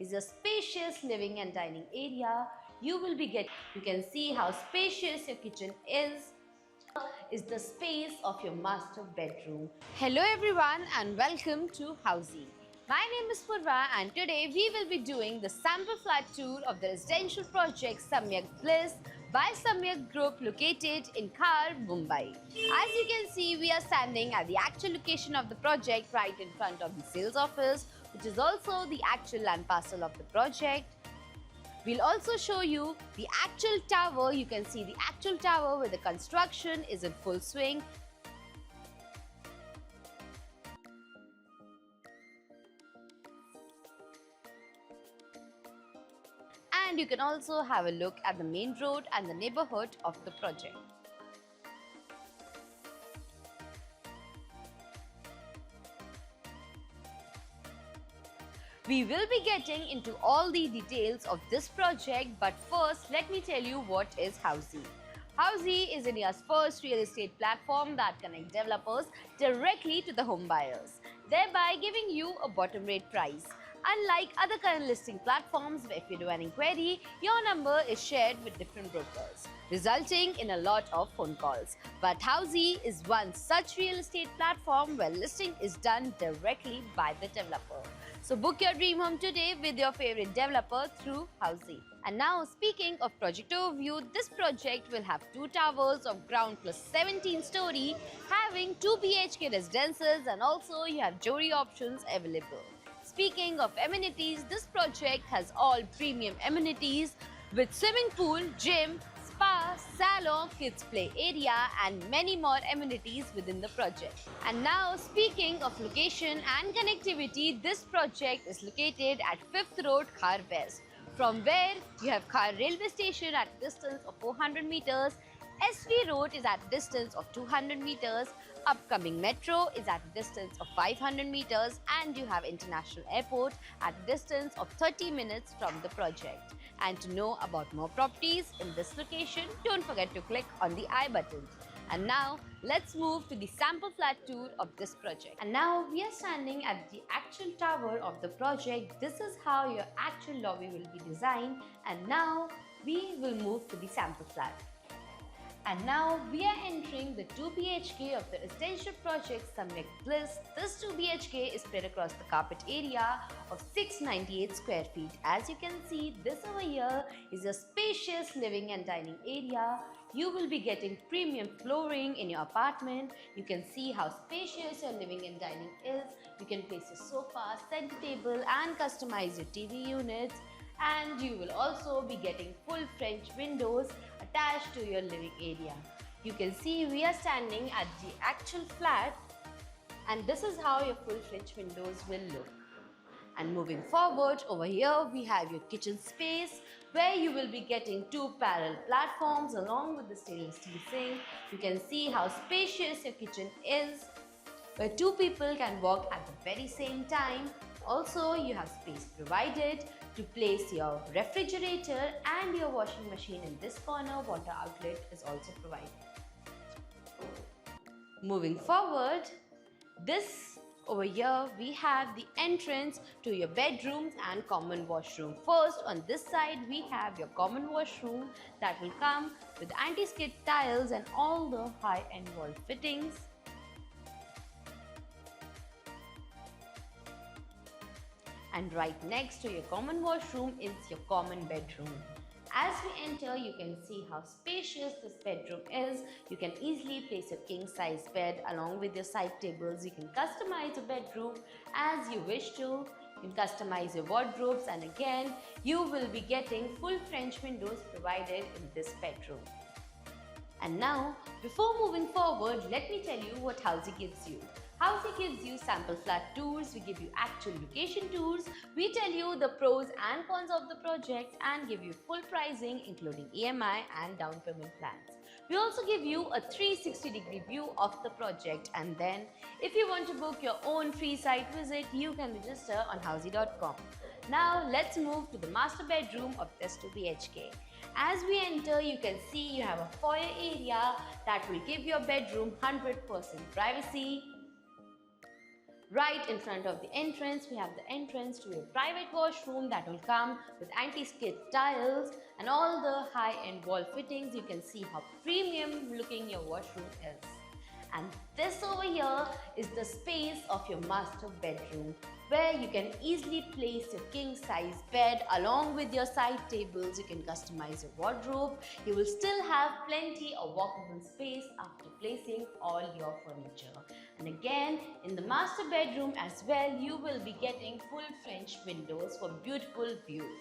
is a spacious living and dining area. You can see how spacious your kitchen is the space of your master bedroom. Hello everyone and welcome to Housey. My name is Purva and today we will be doing the sample flat tour of the residential project Samyak Bliss by Samyak Group located in Khar, Mumbai. As you can see, we are standing at the actual location of the project right in front of the sales office, which is also the actual land parcel of the project. We'll also show you the actual tower. You can see the actual tower where the construction is in full swing. And you can also have a look at the main road and the neighborhood of the project. We will be getting into all the details of this project, but first let me tell you what is Housey. Housey is India's first real estate platform that connects developers directly to the home buyers, thereby giving you a bottom rate price. Unlike other current listing platforms where if you do an inquiry, your number is shared with different brokers, resulting in a lot of phone calls. But Housey is one such real estate platform where listing is done directly by the developer. So book your dream home today with your favorite developer through Housey. And now, speaking of project overview, this project will have 2 towers of ground plus 17 story, having 2 BHK residences, and also you have Jori options available. Speaking of amenities, this project has all premium amenities with swimming pool, gym, spa, salon, kids play area and many more amenities within the project. And now, speaking of location and connectivity, this project is located at 5th Road, Khar West, from where you have Khar railway station at a distance of 400 meters, SV Road is at a distance of 200 meters, upcoming metro is at a distance of 500 meters, and you have International Airport at a distance of 30 minutes from the project. And to know about more properties in this location, don't forget to click on the I button. And now, let's move to the sample flat tour of this project. And now, we are standing at the actual tower of the project. This is how your actual lobby will be designed. And now, we will move to the sample flat. And now we are entering the 2 BHK of the residential project Samyak Bliss. This 2 BHK is spread across the carpet area of 698 square feet. As you can see, this over here is a spacious living and dining area. You will be getting premium flooring in your apartment. You can see how spacious your living and dining is. You can place your sofa, center table and customize your TV units. And you will also be getting full French windows attached to your living area. You can see we are standing at the actual flat and this is how your full French windows will look. And moving forward, over here we have your kitchen space where you will be getting 2 parallel platforms along with the stainless steel sink. You can see how spacious your kitchen is, where 2 people can walk at the very same time. Also, you have space provided to place your refrigerator and your washing machine in this corner. Water outlet is also provided. Moving forward, this over here we have the entrance to your bedrooms and common washroom. First, on this side we have your common washroom that will come with anti-skid tiles and all the high-end wall fittings. And right next to your common washroom is your common bedroom. As we enter, you can see how spacious this bedroom is. You can easily place your king size bed along with your side tables. You can customize your bedroom as you wish to. You can customize your wardrobes, and again, you will be getting full French windows provided in this bedroom. And now, before moving forward, let me tell you what Housey gives you. Housey gives you sample flat tours, we give you actual location tours, we tell you the pros and cons of the project and give you full pricing including EMI and down payment plans. We also give you a 360-degree view of the project, and then if you want to book your own free site visit, you can register on housey.com. Now let's move to the master bedroom of this 2 BHK. As we enter, you can see you have a foyer area that will give your bedroom 100% privacy, Right in front of the entrance, we have the entrance to a private washroom that will come with anti-skid tiles and all the high-end wall fittings. You can see how premium looking your washroom is. And this over here is the space of your master bedroom, where you can easily place your king size bed along with your side tables. You can customize your wardrobe. You will still have plenty of walkable space after placing all your furniture. And again, in the master bedroom as well, you will be getting full French windows for beautiful views.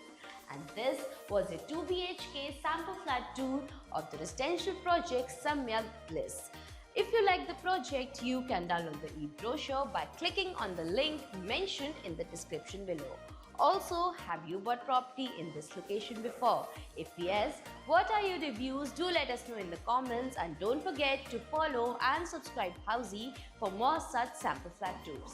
And this was a 2 BHK sample flat tour of the residential project Samyak Bliss. If you like the project, you can download the e-brochure by clicking on the link mentioned in the description below. Also, have you bought property in this location before? If yes, what are your reviews? Do let us know in the comments, and don't forget to follow and subscribe Housey for more such sample flat tours.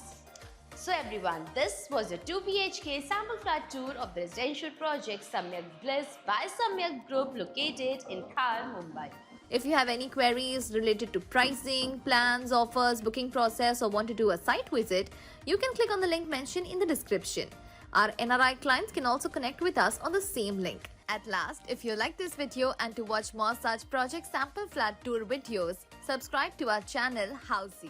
So everyone, this was a 2 BHK sample flat tour of the residential project Samyak Bliss by Samyak Group located in Khar, Mumbai. If you have any queries related to pricing, plans, offers, booking process, or want to do a site visit, you can click on the link mentioned in the description. Our NRI clients can also connect with us on the same link. At last, if you like this video and to watch more such project sample flat tour videos, subscribe to our channel Housey.